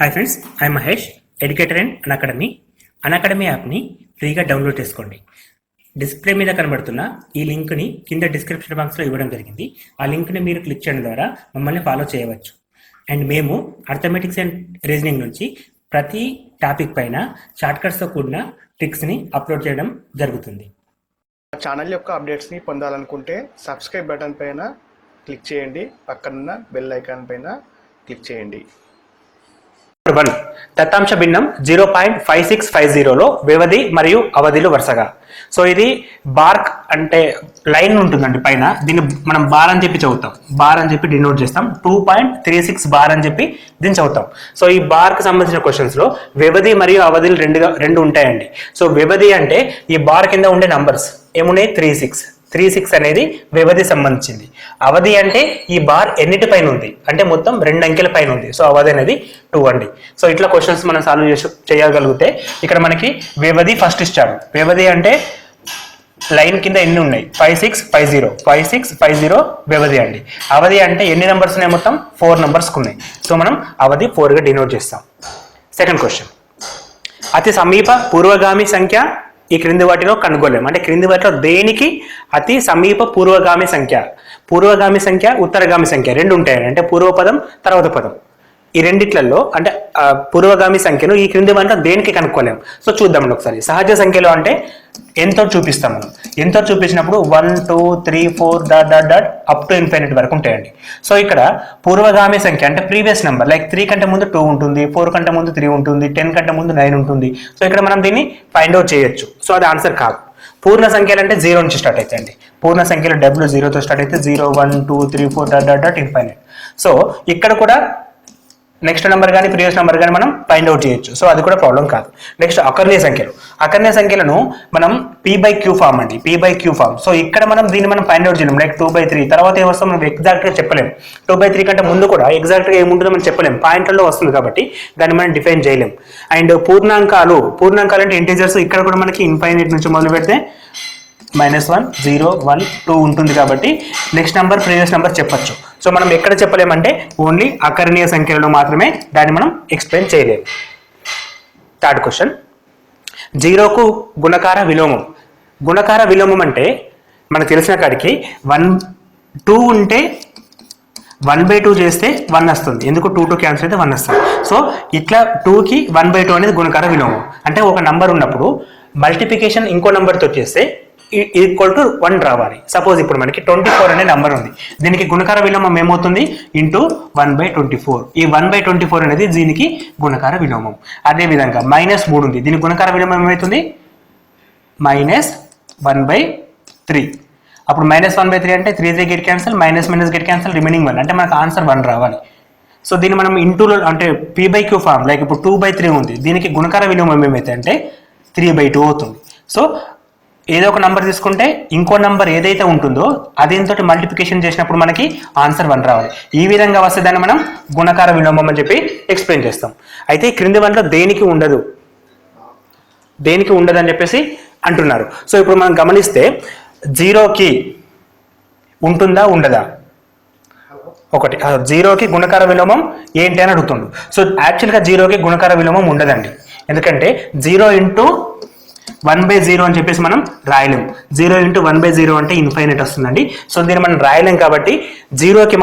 Hi friends, I Mahesh, educator and Unacademy యాప్ని ఫ్రీగా download చేసుకోండి. డిస్ప్లే మీద కనబడుతున్న ఈ లింక్ని కింద డిస్క్రిప్షన్ బాక్స్లో ఇవ్వడం జరిగింది. ఆ లింక్ని మీరు క్లిక్ చేయడం ద్వారా మమ్మల్ని ఫాలో చేయవచ్చు. అండ్ మేము అర్థమెటిక్స్ అండ్ రీజనింగ్ నుంచి ప్రతి టాపిక్ పైన షార్ట్కట్స్తో కూడిన ట్రిక్స్ని అప్లోడ్ చేయడం జరుగుతుంది. ఛానల్ యొక్క అప్డేట్స్ని పొందాలనుకుంటే సబ్స్క్రైబ్ బటన్ పైన క్లిక్ చేయండి, పక్కనున్న బెల్ ఐకాన్ పైన క్లిక్ చేయండి. 1. దత్తాంశ భిన్నం 0.5650లో వ్యవధి మరియు అవధిలు వరుసగా. సో ఇది బార్క్ అంటే లైన్ ఉంటుందండి పైన, దీన్ని మనం బార్ అని చెప్పి చదువుతాం, బార్ అని చెప్పి డినోట్ చేస్తాం. 2.36 బార్ అని చెప్పి దీన్ని చదువుతాం. సో ఈ బార్కి సంబంధించిన క్వశ్చన్స్లో వ్యవధి మరియు అవధిలు రెండు ఉంటాయండి. సో వ్యవధి అంటే ఈ బార్ కింద ఉండే నంబర్స్ ఏమున్నాయి, 36 అనేది వ్యవధి సంబంధించింది. అవధి అంటే ఈ బార్ ఎన్నిటి పైన ఉంది అంటే మొత్తం 2 అంకెల పైన ఉంది. సో అవధి అనేది 2 అండి. సో ఇట్లా క్వశ్చన్స్ మనం సాల్వ్ చేయగలిగితే ఇక్కడ మనకి వ్యవధి ఫస్ట్ ఇచ్చాడు. వ్యవధి అంటే లైన్ కింద ఎన్ని ఉన్నాయి, 5650 వ్యవధి అండి. అవధి అంటే ఎన్ని నెంబర్స్ ఉన్నాయి, మొత్తం 4 నెంబర్స్ ఉన్నాయి. సో మనం అవధి 4గా డినోట్ చేస్తాం. సెకండ్ క్వశ్చన్, అతి సమీప పూర్వగామి సంఖ్య ఈ క్రింది వాటిలో కనుగొలేము. అంటే క్రింది వాటిలో దేనికి అతి సమీప పూర్వగామి సంఖ్య ఉత్తరగామి సంఖ్య రెండు ఉంటాయండి. అంటే పూర్వపదం తర్వాత పదం, ఈ రెండిట్లలో అంటే పూర్వగామి సంఖ్యను ఈ క్రింది వాటిలో దేనికి కనుక్కోలేము. సో చూద్దామండి ఒకసారి. సహజ సంఖ్యలో అంటే ఎంతో చూపిస్తాం మనం. ఎంతో చూపించినప్పుడు 1 2 3 4 అప్ టు ఇన్ఫినిటీ వరకు ఉంటాయండి. సో ఇక్కడ పూర్వగామి సంఖ్య అంటే ప్రీవియస్ నెంబర్, లైక్ 3 కంటే ముందు 2 ఉంటుంది, 4 కంటే ముందు 3 ఉంటుంది, 10 కంటే ముందు 9 ఉంటుంది. సో ఇక్కడ మనం దీన్ని ఫైండ్ అవుట్ చేయొచ్చు. సో అది ఆన్సర్ కాదు. పూర్ణ సంఖ్యలు అంటే 0 నుంచి స్టార్ట్ అవుతాయండి. పూర్ణ సంఖ్యలు W 0తో స్టార్ట్ అయితే 0 1 2 3 4 ఇన్ఫినిటీ. సో ఇక్కడ కూడా నెక్స్ట్ నెంబర్ కానీ ప్రీవియస్ నెంబర్ కానీ మనం ఫైండ్ అవుట్ చేయొచ్చు. సో అది కూడా ప్రాబ్లం కాదు. నెక్స్ట్ అకర్ణీయ సంఖ్యలను మనం P/Q ఫామ్ అండి, P/Q ఫామ్. సో ఇక్కడ మనం దీన్ని మనం ఫైండ్ అవుట్ చేయలేం. లైక్ 2/3 తర్వాత ఏమొస్తాం మనం ఎగ్జాక్ట్గా చెప్పలేము. 2/3 కంటే ముందు కూడా ఎగ్జాక్ట్గా ఏముంటుందో మనం చెప్పలేము, పాయింట్లలో వస్తుంది కాబట్టి దాన్ని మనం డిఫైన్ చేయలేం. అండ్ పూర్ణాంకాలు అంటే ఇంటీజర్స్, ఇక్కడ కూడా మనకి ఇన్ఫైనైట్ నుంచి మొదలు పెడితే -1 0 1 2 ఉంటుంది కాబట్టి నెక్స్ట్ నెంబర్ ప్రీవియస్ నెంబర్ చెప్పచ్చు. సో మనం ఎక్కడ చెప్పలేమంటే ఓన్లీ అకర్ణీయ సంఖ్యలలో మాత్రమే దాన్ని మనం ఎక్స్ప్లెయిన్ చేయలేము. థర్డ్ క్వశ్చన్, 0కు గుణకార విలోమం అంటే మనకు తెలిసిన కాడికి 2 ఉంటే 1/2 చేస్తే 1 వస్తుంది. ఎందుకు 2 క్యాన్సిల్ అయితే 1 వస్తుంది. సో ఇట్లా 2కి 1/2 అనేది గుణకార విలోమం. అంటే ఒక నంబర్ ఉన్నప్పుడు మల్టిప్లికేషన్ ఇంకో నెంబర్తో చేస్తే ఈక్వల్ టు 1 రావాలి. సపోజ్ ఇప్పుడు మనకి 24 అనే నెంబర్ ఉంది, దీనికి గుణకార విలోమం ఏమవుతుంది, ఇంటూ 1/24. ఈ 1/24 అనేది దీనికి గుణకార విలోమం. అదేవిధంగా -3 ఉంది, దీనికి గుణకార విలోమం ఏమవుతుంది, -1/3. అప్పుడు -1/3 అంటే 3 get cancel, minus get cancel, remaining 1 అంటే మనకు ఆన్సర్ 1 రావాలి. సో దీన్ని మనం ఇంటూలో అంటే P/Q ఫామ్, లైక్ ఇప్పుడు 2/3 ఉంది, దీనికి గుణకార విలోమం ఏమైతే అంటే 3/2 అవుతుంది. సో ఏదో ఒక నంబర్ తీసుకుంటే ఇంకో నంబర్ ఏదైతే ఉంటుందో అదేంతో మల్టిప్లికేషన్ చేసినప్పుడు మనకి ఆన్సర్ 1 రావాలి. ఈ విధంగా వస్తే దాన్ని మనం గుణకార విలోమం అని చెప్పి ఎక్స్ప్లెయిన్ చేస్తాం. అయితే క్రింది వాటిలో దేనికి ఉండదు అని చెప్పేసి అంటున్నారు. సో ఇప్పుడు మనం గమనిస్తే 0కి ఉంటుందా ఉండదా, 0కి గుణకార విలోమం ఏంటి అని అడుగుతుండు. సో యాక్చువల్గా 0కి గుణకార విలోమం ఉండదండి. ఎందుకంటే 0 ఇంటూ 1/0 అని చెప్పేసి మనం రాయలేం. 0 ఇంటూ 1/0 అంటే ఇన్ఫైనైట్ వస్తుందండి. సో దీన్ని మనం రాయలేం కాబట్టి 0కి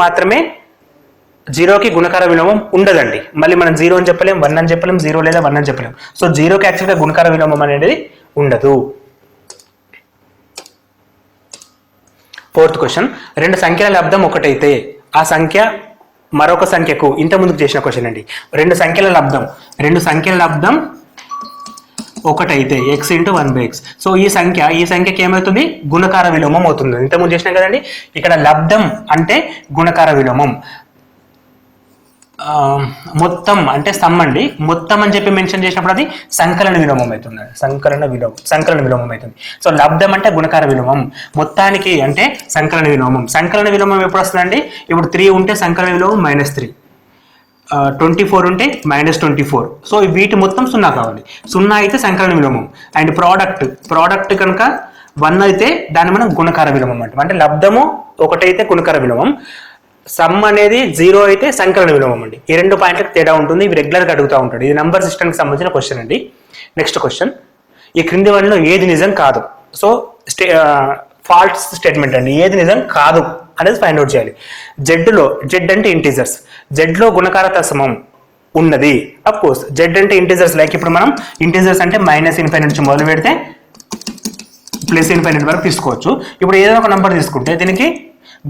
గుణకార విలోమం ఉండదండి. మళ్ళీ మనం 0 అని చెప్పలేం, 1 అని చెప్పలేం, 0 లేదా 1 అని చెప్పలేం. సో 0కి యాక్చువల్గా గుణకార విలోమం అనేది ఉండదు. ఫోర్త్ క్వశ్చన్, 2 సంఖ్యల లబ్ధం ఒకటైతే ఆ సంఖ్య మరొక సంఖ్యకు, ఇంత ముందుకు చేసిన క్వశ్చన్ అండి. 2 సంఖ్యల లబ్ధం ఒకటైతే x ఇంటూ 1/x. సో ఈ సంఖ్యకి ఏమవుతుంది, గుణకార విలోమం అవుతుంది. ఇంతకుముందు చేసినాం కదండి. ఇక్కడ లబ్ధం అంటే గుణకార విలోమం, మొత్తం అంటే సమ్ అండి. మొత్తం అని చెప్పి మెన్షన్ చేసినప్పుడు అది సంకలన విలోమం అవుతుంది. సంకలన విలోమం అవుతుంది. సో లబ్ధం అంటే గుణకార విలోమం, మొత్తానికి అంటే సంకలన విలోమం. సంకలన విలోమం ఎప్పుడు వస్తుందండి, ఇప్పుడు 3 ఉంటే సంకలన విలోమం -3, 24 ఉంటే -24. సో వీటి మొత్తం 0 కావాలి. 0 అయితే సంకలన విలోమం. అండ్ ప్రోడక్ట్ కనుక 1 అయితే దాన్ని మనం గుణకార విలోమం అంటాం. అంటే లబ్ధము ఒకటైతే గుణకార విలోమం, సమ్ అనేది 0 అయితే సంకలన విలోమం అండి. ఈ 2 పాయింట్లకు తేడా ఉంటుంది. ఇవి రెగ్యులర్గా అడుగుతూ ఉంటాడు. ఇది నంబర్ సిస్టమ్కి సంబంధించిన క్వశ్చన్ అండి. నెక్స్ట్ క్వశ్చన్, ఈ క్రింది వాటిలో ఏది నిజం కాదు? సో ఫాల్స్ స్టేట్మెంట్ అండి. ఏది నిజం కాదు అనేది ఫైండ్ అవుట్ చేయాలి. జెడ్ అంటే ఇంటీజర్స్, జెడ్లో గుణకార తత్సమం ఉన్నది. అఫ్ కోర్స్ జెడ్ అంటే ఇంటీజర్స్, లైక్ ఇప్పుడు మనం ఇంటీజర్స్ అంటే -∞ నుంచి మొదలు పెడితే +∞ వరకు తీసుకోవచ్చు. ఇప్పుడు ఏదైనా ఒక నంబర్ తీసుకుంటే దీనికి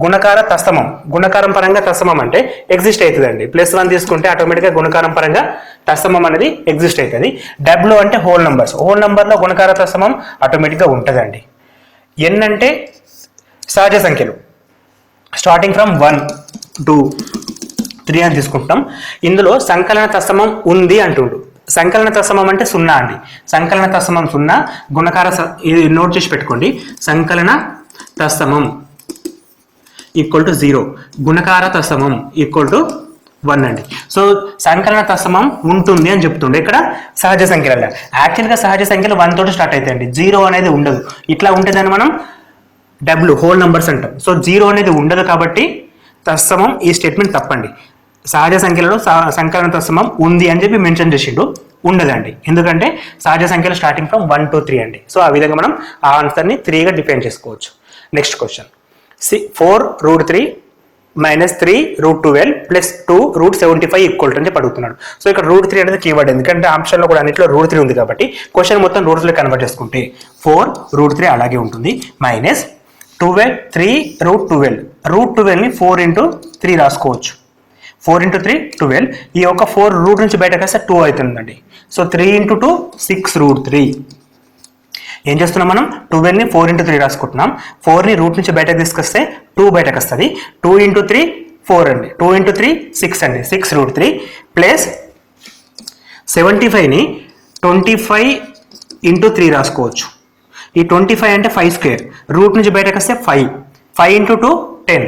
గుణకార తత్సమం, గుణకారం పరంగా తత్సమం అంటే ఎగ్జిస్ట్ అవుతుందండి. +1 తీసుకుంటే ఆటోమేటిక్గా గుణకారం పరంగా తత్సమం అనేది ఎగ్జిస్ట్ అవుతుంది. డబ్ల్యూ అంటే హోల్ నంబర్స్, హోల్ నంబర్లో గుణకార తత్సమం ఆటోమేటిక్గా ఉంటుందండి. ఎన్ అంటే సహజ సంఖ్యలు, స్టార్టింగ్ ఫ్రమ్ 1, 2, 3 అని తీసుకుంటాం. ఇందులో సంకలన తత్సమం ఉంది అంటుండు. సంకలన తత్సమం అంటే 0 అండి. సంకలన తత్సమం 0, గుణకార ఇది నోట్ చేసి పెట్టుకోండి. సంకలన తత్సమం = 0, గుణకార తత్సమం = 1 అండి. సో సంకలన తత్సమం ఉంటుంది అని చెప్తుండే. ఇక్కడ సహజ సంఖ్యల యాక్చువల్గా సహజ సంఖ్యలు 1 తోటి స్టార్ట్ అవుతాయండి. 0 అనేది ఉండదు. ఇట్లా ఉంటుందని మనం డబ్ల్యూ హోల్ నంబర్స్ అంటాం. సో 0 అనేది ఉండదు కాబట్టి తత్సమం ఈ స్టేట్మెంట్ తప్పండి. సహజ సంఖ్యలలో సంకలన తత్సమం ఉంది అని చెప్పి మెన్షన్ చేసిండు, ఉండదండి. ఎందుకంటే సహజ సంఖ్యలు స్టార్టింగ్ ఫ్రమ్ 1 to 3 అండి. సో ఆ విధంగా మనం ఆ ఆన్సర్ని 3గా డిఫైన్ చేసుకోవచ్చు. నెక్స్ట్ క్వశ్చన్, 4√3 - 3√12 + 2√75 ఈక్వల్ అని చెప్పి అడుగుతున్నాడు. సో ఇక్కడ √3 అనేది కీవర్డ్, ఎందుకంటే ఆప్షన్లో కూడా అన్నింటిలో √3 ఉంది కాబట్టి క్వశ్చన్ మొత్తం రూట్స్లో కన్వర్ట్ చేసుకుంటే 4√3 అలాగే ఉంటుంది, -3√12, √12ని 4 × 3 రాసుకోవచ్చు. 4 × 3 12. ఈ యొక్క 4 రూట్ నుంచి బయటకు వస్తే 2 అవుతుందండి. సో 3 × 2 6√3. ఏం చేస్తున్నాం మనం? 12ని 4 × 3 రాసుకుంటున్నాం. 4ని రూట్ నుంచి బయటకు తీసుకొస్తే 2 బయటకు వస్తుంది. 2 × 3 4 అండి. 2 × 3 6 అండి. 6√3 ప్లస్ 75ని 25 × 3 రాసుకోవచ్చు. ఈ 25 అంటే 5². రూట్ నుంచి బయటకు వస్తే 5. 5 × 2 10.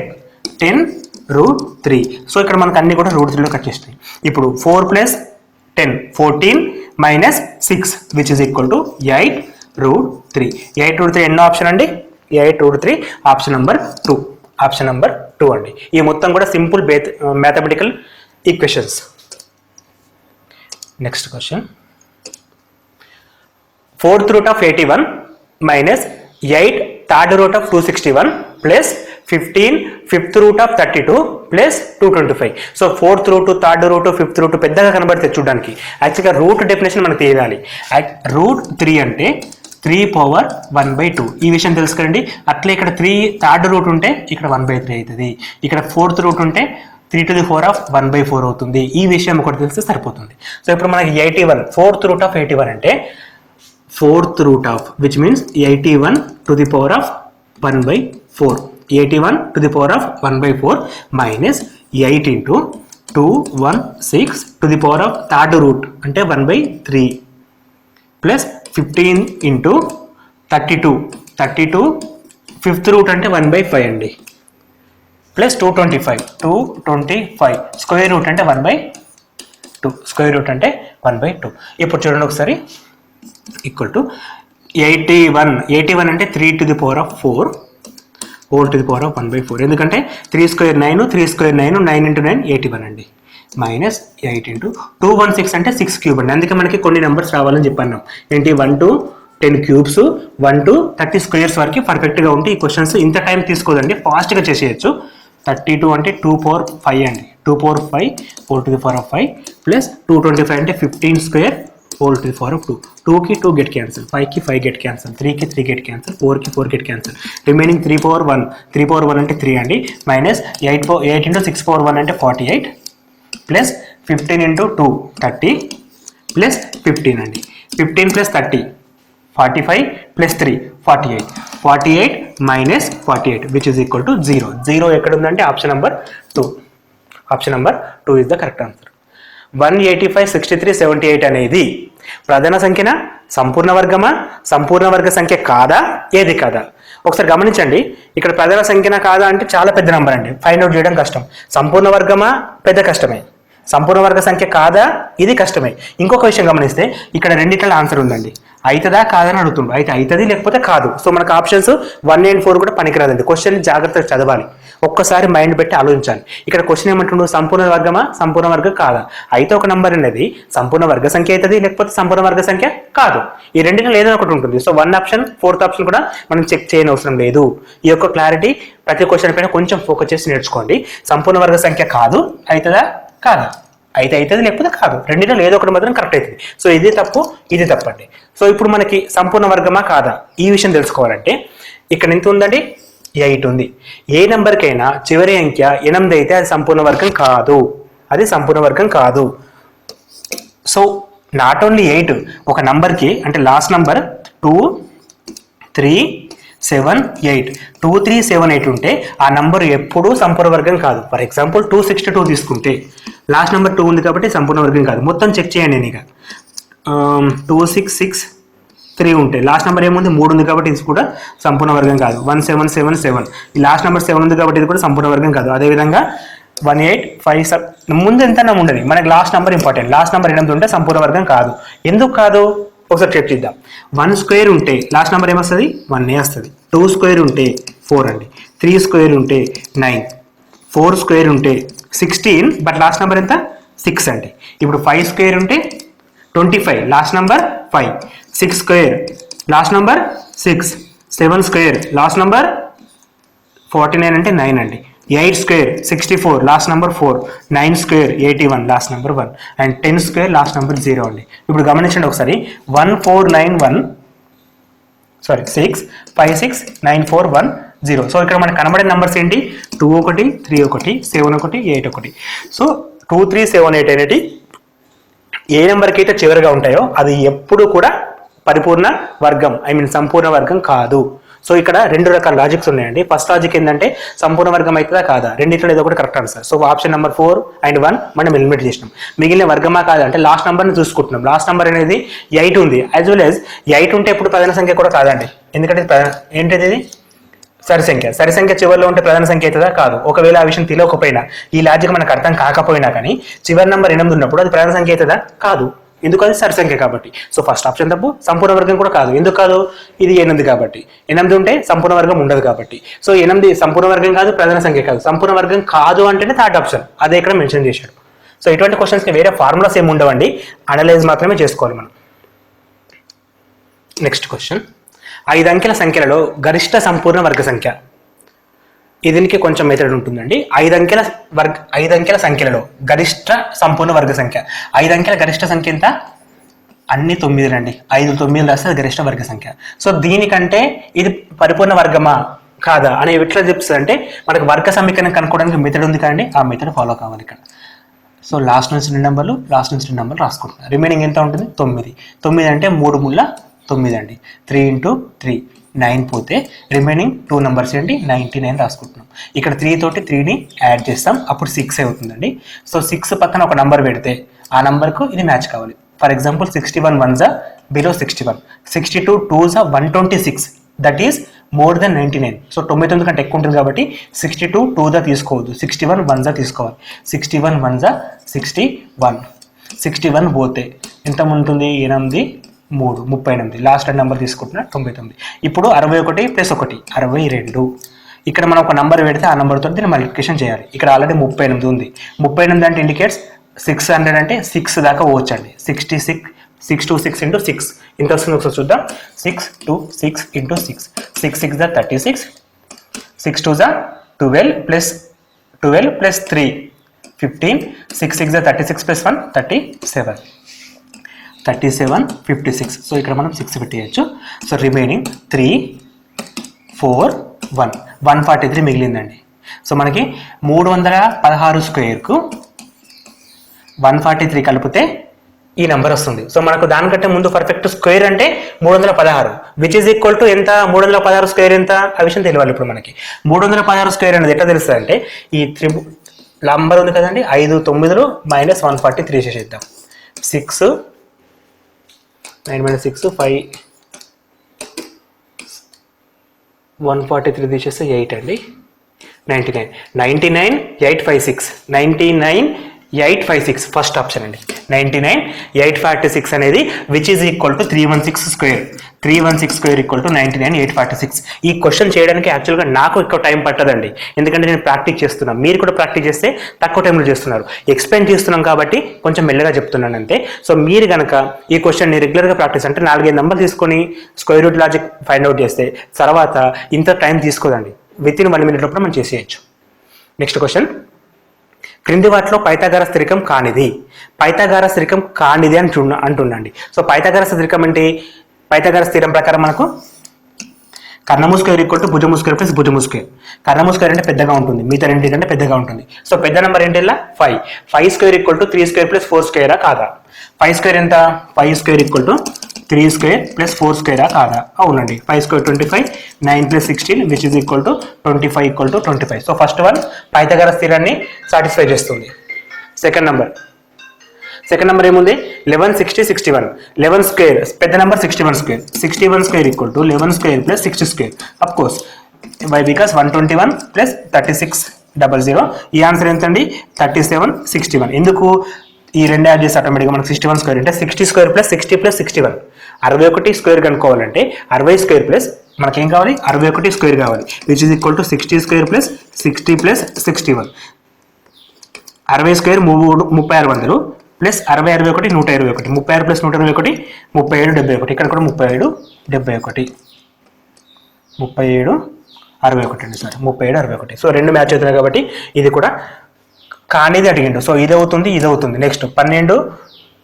10√3. సో ఇక్కడ మనకు అన్ని కూడా √3లో కట్ చేస్తాయి. ఇప్పుడు 4 + 10 14 - 6 విచ్ ఇస్ ఈక్వల్ టు 8√3. 8√3 ఎన్నో ఆప్షన్ అండి? 8√3 ఆప్షన్ నెంబర్ 2. ఆప్షన్ నెంబర్ 2 అండి. ఈ మొత్తం కూడా simple mathematical equations. Next question, 4√81 - 8 3rd√261 + 15 5th√32 + 225. So 4th√2 3rd√2 5th√2 పెద్దగా కనబడితే చూడడానికి యాక్చువల్గా రూట్ డెఫినేషన్ మనకు తెలియాలి. √3 అంటే 3/1/2. ఈ విషయం తెలుసుకోండి. అట్లే ఇక్కడ 3 థర్డ్ రూట్ ఉంటే ఇక్కడ 1/3 అవుతుంది. ఇక్కడ 4th రూట్ ఉంటే 3⁴1/4 అవుతుంది. ఈ విషయం ఒకటి తెలిస్తే సరిపోతుంది. సో ఇప్పుడు మనకి 81 4th√81 అంటే 4th√, which means 81⁴ 1/4. 81⁴ minus 8 into 216 third root అంటే 1/3 plus 15 into 32 fifth root అంటే 1/5 అండి plus 225 square root అంటే 1/2 square root అంటే 1/2. ఇప్పుడు చూడండి ఒకసారి ఈక్వల్ టు 81 అంటే 3⁴ whole to the power of 1/4. ఎందుకంటే 3 square 9 3 square 9 9 into 9 81 అండి మైనస్ 8 into 216 అంటే 6 క్యూబ్ అండి. అందుకే మనకి కొన్ని నెంబర్స్ రావాలని చెప్పాను. ఏంటి 1 to 10 క్యూబ్స్ 1 to 30 స్క్వేర్స్ వరకు పర్ఫెక్ట్గా ఉంటే ఈ క్వశ్చన్స్ ఇంత టైం తీసుకోదండి, ఫాస్ట్గా చేసేయచ్చు. 32 అంటే 2/5 అండి 2/5 whole to the power of 5 plus 225 అంటే 15 square whole to the power of 2. 2కి 2 get cancel, 5కి 5 get cancel, 3కి 3 get cancel, 4కి 4 get cancel. రిమైనింగ్ 3/1 అంటే 3 అండి మైనస్ 8 into 6/1 అంటే 48 ప్లస్ 15 into 2 30 ప్లస్ 15 అండి 15 plus 30 45 plus 3 48 minus 48 which is equal to 0 ఎక్కడ ఉందంటే option number 2. Option number 2 is the correct answer. 185 63 78 అనేది ప్రధాన సంఖ్యనా, సంపూర్ణ వర్గమా, సంపూర్ణ వర్గ సంఖ్య కాదా, ఏది కాదా? ఒకసారి గమనించండి. ఇక్కడ ప్రధాన సంఖ్యనా కాదా అంటే చాలా పెద్ద నెంబర్ అండి, ఫైండ్ అవుట్ చేయడం కష్టం. సంపూర్ణ వర్గమా పెద్ద కష్టమే, సంపూర్ణ వర్గ సంఖ్య కాదా, ఇది కష్టమే. ఇంకొక విషయం గమనిస్తే ఇక్కడ రెండిట్ల ఆన్సర్ ఉందండి, అవుతుందా కాదని అడుగుతుండ్రు. అయితే అవుతుంది లేకపోతే కాదు. సో మనకు ఆప్షన్స్ 1 and 4 కూడా పనికిరాదండి. క్వశ్చన్ జాగ్రత్తగా చదవాలి, ఒక్కసారి మైండ్ పెట్టి ఆలోచించాలి. ఇక్కడ క్వశ్చన్ ఏమంటుండ్రు, సంపూర్ణ వర్గమా సంపూర్ణ వర్గం కాదా. అయితే ఒక నంబర్ అనేది సంపూర్ణ వర్గ సంఖ్య అవుతుంది లేకపోతే సంపూర్ణ వర్గ సంఖ్య కాదు. ఈ రెండింటిలో ఏదైనా ఒకటి ఉంటుంది. సో 1 ఆప్షన్ 4th ఆప్షన్ కూడా మనం చెక్ చేయని అవసరం లేదు. ఈ యొక్క క్లారిటీ ప్రతి క్వశ్చన్ పైన కొంచెం ఫోకస్ చేసి నేర్చుకోండి. సంపూర్ణ వర్గ సంఖ్య కాదు, అవుతుందా కాదా, అయితే అవుతుంది లేకపోతే కాదు, రెండింటిలో ఏదో ఒకటి మాత్రం కరెక్ట్ అవుతుంది. సో ఇది తప్పు, ఇది తప్పండి. సో ఇప్పుడు మనకి సంపూర్ణ వర్గమా కాదా ఈ విషయం తెలుసుకోవాలంటే ఇక్కడ ఎంత ఉందండి, 8 ఉంది. ఏ నెంబర్కైనా చివరి అంకె 8 అయితే అది సంపూర్ణ వర్గం కాదు, అది సంపూర్ణ వర్గం కాదు. సో నాట్ ఓన్లీ 8, ఒక నంబర్కి అంటే లాస్ట్ నంబర్ 2, 3, 7, 8 2, 3, 7, 8 ఉంటే ఆ నంబర్ ఎప్పుడూ సంపూర్ణ వర్గం కాదు. ఫర్ ఎగ్జాంపుల్ 262 తీసుకుంటే లాస్ట్ నెంబర్ 2 ఉంది కాబట్టి సంపూర్ణ వర్గం కాదు. మొత్తం చెక్ చేయండి. నేను ఇక 2, 6, 6, 3 ఉంటే లాస్ట్ నెంబర్ ఏముంది 3 ఉంది కాబట్టి ఇది కూడా సంపూర్ణ వర్గం కాదు. 1, 7, 7, 7 ఈ లాస్ట్ నెంబర్ 7 ఉంది కాబట్టి ఇది కూడా సంపూర్ణ వర్గం కాదు. అదేవిధంగా 1, 8, 5, 7 ముందు ఎంత ఉండదు, మనకి last number important. Last number 8 ఉంటే సంపూర్ణ వర్గం కాదు. ఎందుకు కాదు ఒకసారి చెక్ చేద్దాం. 1 స్క్వేర్ ఉంటే లాస్ట్ నెంబర్ ఏమొస్తుంది, 1 వస్తుంది. 2 స్క్వేర్ ఉంటే 4 అండి. 3 స్క్వేర్ ఉంటే 9, 4 స్క్వేర్ ఉంటే 16 బట్ లాస్ట్ నెంబర్ ఎంత 6 అండి. ఇప్పుడు 5 స్క్వేర్ ఉంటే 25 last number 5, 6 square last number 6, 7 square last number 49 అంటే 9 అండి. 8 square 64 last number 4, 9 square 81 last number 1 and 10 square last number 0 అండి. ఇప్పుడు గమనించండి ఒకసారి, 1, 4, 9, 1 6, 5, 6, 9, 4, 1, 0. సో ఇక్కడ మనకు కనబడే నెంబర్స్ ఏంటి, 2, 1, 3, 1, 7, 1, 8, 1. సో 2, 3, 7, 8 అనేది ఏ నెంబర్కి అయితే చివరిగా ఉంటాయో అది ఎప్పుడు కూడా పరిపూర్ణ వర్గం, సంపూర్ణ వర్గం కాదు. సో ఇక్కడ 2 రకాల లాజిక్స్ ఉన్నాయండి. ఫస్ట్ లాజిక్ ఏంటంటే సంపూర్ణ వర్గం అవుతుందా కాదా, రెండింటిలో ఏదో ఒకటి correct answer. So option number 4 and 1 మనం ఎలిమినేట్ చేసినాం. మిగిలిన వర్గమా కాదా అంటే లాస్ట్ నెంబర్ని చూసుకుంటున్నాం. లాస్ట్ నెంబర్ అనేది 8 ఉంది, యాజ్ వెల్ యాజ్ 8 ఉంటే ఎప్పుడు ప్రధాన సంఖ్య కూడా కాదండి. ఎందుకంటే ఏంటిది ఇది సరి సంఖ్య. సరి సంఖ్య చివరిలో ఉంటే ప్రధాన సంఖ్య అవుతుందా కాదు. ఒకవేళ ఆ విషయం తెలియకపోయినా, ఈ లాజిక్ మనకు అర్థం కాకపోయినా కానీ చివరి నెంబర్ 8 ఉన్నప్పుడు అది ప్రధాన సంఖ్య అవుతుందా కాదు. ఎందుకు, అది సరి సంఖ్య కాబట్టి. సో ఫస్ట్ ఆప్షన్ తప్పు. సంపూర్ణ వర్గం కూడా కాదు. ఎందుకు కాదు, ఇది 8 కాబట్టి. 8 ఉంటే సంపూర్ణ వర్గం ఉండదు కాబట్టి. సో 8 సంపూర్ణ వర్గం కాదు, ప్రధాన సంఖ్య కాదు. సంపూర్ణ వర్గం కాదు అంటేనే థర్డ్ ఆప్షన్, అదే ఇక్కడ మెన్షన్ చేశాడు. సో ఇటువంటి క్వశ్చన్స్కి వేరే ఫార్ములాస్ ఏమి ఉండవండి, అనలైజ్ మాత్రమే చేసుకోవాలి మనం. నెక్స్ట్ క్వశ్చన్, 5 అంకెల సంఖ్యలలో గరిష్ట సంపూర్ణ వర్గ సంఖ్య. దీనికి కొంచెం మెథడ్ ఉంటుందండి. 5 అంకెల సంఖ్యలలో గరిష్ట సంపూర్ణ వర్గ సంఖ్య. 5 అంకెల గరిష్ట సంఖ్య ఎంత, అన్ని 9 అండి. 5 9 రాస్తే గరిష్ట వర్గ సంఖ్య. సో దీనికంటే ఇది పరిపూర్ణ వర్గమా కాదా అని ఎట్లా చెప్తుంది అంటే, మనకు వర్గ సమీకరణం కనుక్కోవడానికి మెథడ్ ఉంది కదండి, ఆ మెథడ్ ఫాలో కావాలి ఇక్కడ. సో లాస్ట్ నుంచి 2 నెంబర్లు, లాస్ట్ నుంచి 2 నెంబర్లు రాసుకుంటున్నాం. రిమైనింగ్ ఎంత ఉంటుంది, 9. 9 అంటే 3 ముళ్ళ 9 అండి. 3 into 3 9 పోతే రిమైనింగ్ 2 నెంబర్స్ ఏంటి 99 రాసుకుంటున్నాం. ఇక్కడ 3 తోటి 3ని యాడ్ చేస్తాం, అప్పుడు 6 అవుతుందండి. సో 6 పక్కన ఒక నెంబర్ పెడితే ఆ నెంబర్కు ఇది మ్యాచ్ కావాలి. For example 61 1s below 61, 62 2s 126, that is more than 99. So 99 కంటే ఎక్కువ ఉంటుంది కాబట్టి 62 2 తీసుకోవద్దు, 61 1s తీసుకోవాలి. 61 1s 61, 61 పోతే ఎంత ఉంటుంది 8 3 38, లాస్ట్ నెంబర్ తీసుకుంటున్నా 99. ఇప్పుడు 61 + 1 62. ఇక్కడ మనం ఒక నెంబర్ పెడితే ఆ నెంబర్తో దీన్ని మల్టిప్లికేషన్ చేయాలి. ఇక్కడ ఆల్రెడీ 38 ఉంది. 38 అంటే ఇండికేట్స్ 600 అంటే 6 దాకా పోవచ్చండి. 66 6 to 6 into 6 ఎంత వస్తుంది ఒకసారి చూద్దాం. 6 to 6 into 6, 6 6 36, 6 2 12 plus 3 15, 6 6 36 plus 1 37, 56. So ఇక్కడ మనం 6 పెట్టేయచ్చు. So remaining 3 4 1 143 మిగిలిందండి. సో మనకి 316 స్క్వేర్కు 143 కలిపితే ఈ నెంబర్ వస్తుంది. సో మనకు దానికంటే ముందు పర్ఫెక్ట్ స్క్వేర్ అంటే 316, విచ్ ఈజ్ ఈక్వల్ టు ఎంత, 316 స్క్వేర్ ఎంత ఆ విషయం తెలియాలి. ఇప్పుడు మనకి 316 స్క్వేర్ అనేది ఎట్లా తెలుస్తుంది అంటే, ఈ నంబర్ ఉంది కదండి, 5 9 - 143 చేసేద్దాం. 6 9 - 6 5 143 తీసేస్తే 8 అండి. 99 856, 99 856 ఫస్ట్ ఆప్షన్ అండి. 99 846 అనేది which is equal to 316 square. 316 square equal to 99 846. ఈ క్వశ్చన్ చేయడానికి యాక్చువల్గా నాకు ఎక్కువ టైం పట్టదండి, ఎందుకంటే నేను ప్రాక్టీస్ చేస్తున్నాను. మీరు కూడా ప్రాక్టీస్ చేస్తే తక్కువ టైంలో చేస్తున్నారు. ఎక్స్ప్లెయిన్ చేస్తున్నాం కాబట్టి కొంచెం మెల్లగా చెప్తున్నాను అంతే. సో మీరు కనుక ఈ క్వశ్చన్ని రెగ్యులర్గా ప్రాక్టీస్ అంటే 4-5 నెంబర్ తీసుకొని square root logic find out చేస్తే తర్వాత ఇంత టైం తీసుకోదండి. విత్ ఇన్ 1 minute లోపల మనం చేసేయచ్చు. నెక్స్ట్ క్వశ్చన్, క్రింది వాటిలో పైథాగరస్ స్థిరకం కానిది. పైథాగరస్ స్థిరకం కానిది అని అంటుండండి. సో పైథాగరస్ స్థిరకం అంటే పైథాగరస్ స్థిరం ప్రకారం మనకు కర్ణము స్క్వేర్ ఈక్వల్ టు భుజము స్క్వేర్ ప్లస్ భుజము స్క్వేర్. కర్ణము స్క్వేర్ అంటే పెద్దగా ఉంటుంది, మిగతా రెండింటికంటే పెద్దగా ఉంటుంది. సో పెద్ద నెంబర్ ఏంటి ఇలా 5. 5 square equal to 3 square plus 4 స్క్వేరా కాదా? 5 స్క్వేర్ ఎంత? 5 square equal to 3 square plus 4 స్క్వేరా కాదా? అవునండి. 5 square 25, 9 plus 16 which is equal to 25 equal to 25. So first one Pythagoras స్థిరాన్ని సాటిస్ఫై చేస్తుంది. సెకండ్ నెంబర్ ఏముంది? 11 60 61. 11 స్క్వేర్ పెద్ద number 61 square. 61 square equal to 11 square plus 60 square. Of course why because 121 plus 3600. ఈ answer ఎంతండి? 37 61. ఎందుకు ఈ రెండు యాడ్ చేసి ఆటోమేటిక్గా మనకు 61 స్క్వేర్ అంటే 60 స్క్వేర్ ప్లస్ 60 ప్లస్ 61. 61 స్క్వేర్ కనుక్కోవాలంటే 60 స్క్వేర్ ప్లస్ మనకేం కావాలి? 61 స్క్వేర్ కావాలి which is equal to 60 square plus 60 plus 61. 60 square 3600 plus 60 61 121. 36 plus 121 37 71. ఇక్కడ కూడా 37 71 37 61 అండి. సారీ 37 61. సో రెండు మ్యాచ్ అవుతున్నాయి కాబట్టి ఇది కూడా కానిది అడిగిండు. సో ఇది అవుతుంది. నెక్స్ట్ 12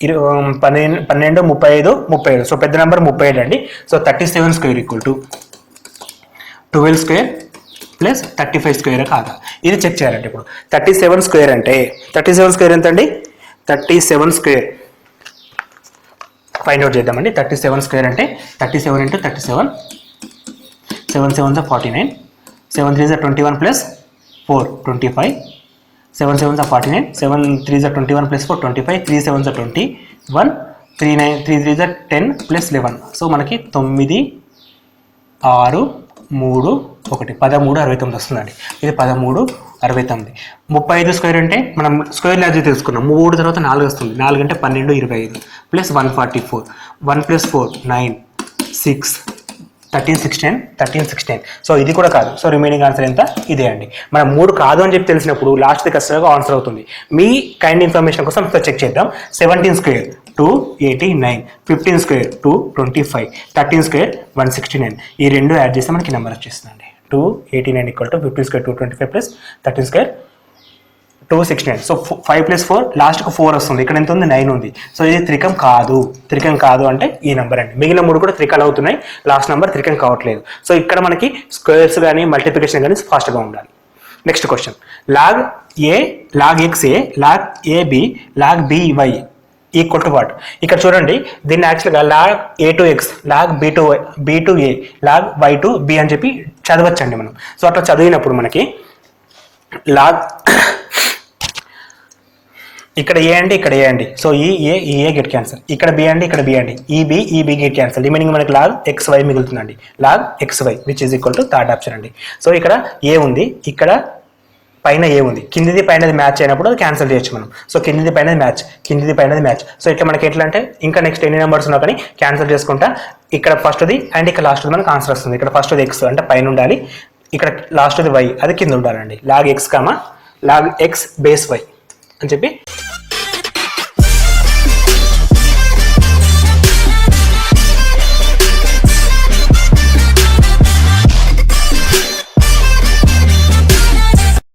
35 37. సో పెద్ద నెంబర్ 37 అండి. So 37 square equal to 12 square plus 35 square కాదా? ఇది చెక్ చేయాలంటే ఇప్పుడు 37 స్క్వేర్ అంటే 37 స్క్వేర్ ఎంత అండి? 37 స్క్వేర్ ఫైండ్ అవుట్ చేద్దామండి. 37 స్క్వేర్ అంటే 37 into 37, 7 7 49, 7 3 21 plus 4 25, 7 7 49, 7 3 21 plus 4 25, 3 7 21, 3 3 10 plus 11. So మనకి 9 6 3 1 13 69 వస్తుందండి. ఇది 13 69. 35 స్క్వేర్ అంటే మనం స్క్వేర్ లాజిక్ తెలుసుకున్నాం. 3 తర్వాత 4 వస్తుంది. 4 అంటే 12 25 ప్లస్ 144, 1 ప్లస్ 4 9 6 13 16. సో ఇది కూడా కాదు. సో రిమైనింగ్ ఆన్సర్ ఎంత? ఇదే అండి. మనం 3 కాదు అని చెప్పి తెలిసినప్పుడు లాస్ట్ కష్టంగా ఆన్సర్ అవుతుంది. మీ కైండ్ ఇన్ఫర్మేషన్ కోసం చెక్ చేద్దాం. 17 స్క్వేర్ 289, 15 స్క్వేర్ 225, 13 స్క్వేర్ 169. ఈ రెండు యాడ్ చేస్తే మనకి నెంబర్ వచ్చేస్తుందండి. 289 equal to 15 square 225 plus 13 square 269. So 5 plus 4 లాస్ట్కి 4 వస్తుంది. ఇక్కడ ఎంత ఉంది? 9 ఉంది. సో ఇది త్రికం కాదు అంటే ఈ నెంబర్ అండి. మిగిలిన 3 కూడా త్రికాలు అవుతున్నాయి. లాస్ట్ నెంబర్ త్రికం కావట్లేదు. సో ఇక్కడ మనకి స్క్వేర్స్ కానీ మల్టిప్లికేషన్ కానీ ఫాస్ట్గా ఉండాలి. Next question, log A log X A log AB log BY equal to what? ఇక్కడ చూడండి, దీన్ని యాక్చువల్గా log A to X log B to A log Y to B అని చెప్పి చదవచ్చండి మనం. సో అట్లా చదివినప్పుడు మనకి లాగ్ ఇక్కడ ఏ అండి, ఇక్కడ ఏ అండి. సో ఈ ఏ గెట్ క్యాన్సల్. ఇక్కడ బి అండి, ఇక్కడ బి అండి. ఈ బి గెట్ క్యాన్సల్. రిమైనింగ్ మనకి లాగ్ ఎక్స్ వై మిగులుతుందండి. Log X Y which is equal to third option అండి. సో ఇక్కడ ఏ ఉంది, ఇక్కడ పైన ఏ ఉంది. కిందిది పైనది మ్యాచ్ అయినప్పుడు అది క్యాన్సిల్ చేయొచ్చు మనం. సో కిందిది పైనది మ్యాచ్. సో ఇట్లా మనకి ఎట్లా అంటే ఇంకా నెక్స్ట్ ఎన్ని నెంబర్స్ ఉన్నా కానీ క్యాన్సిల్ చేసుకుంటా ఇక్కడ ఫస్ట్ది అండ్ ఇక్కడ లాస్ట్ది మనకు ఆన్సర్ వస్తుంది. ఇక్కడ ఫస్ట్ది ఎక్స్ అంటే పైన ఉండాలి, ఇక్కడ లాస్ట్ది వై అది కింద ఉండాలండి. Log X log X base Y అని చెప్పి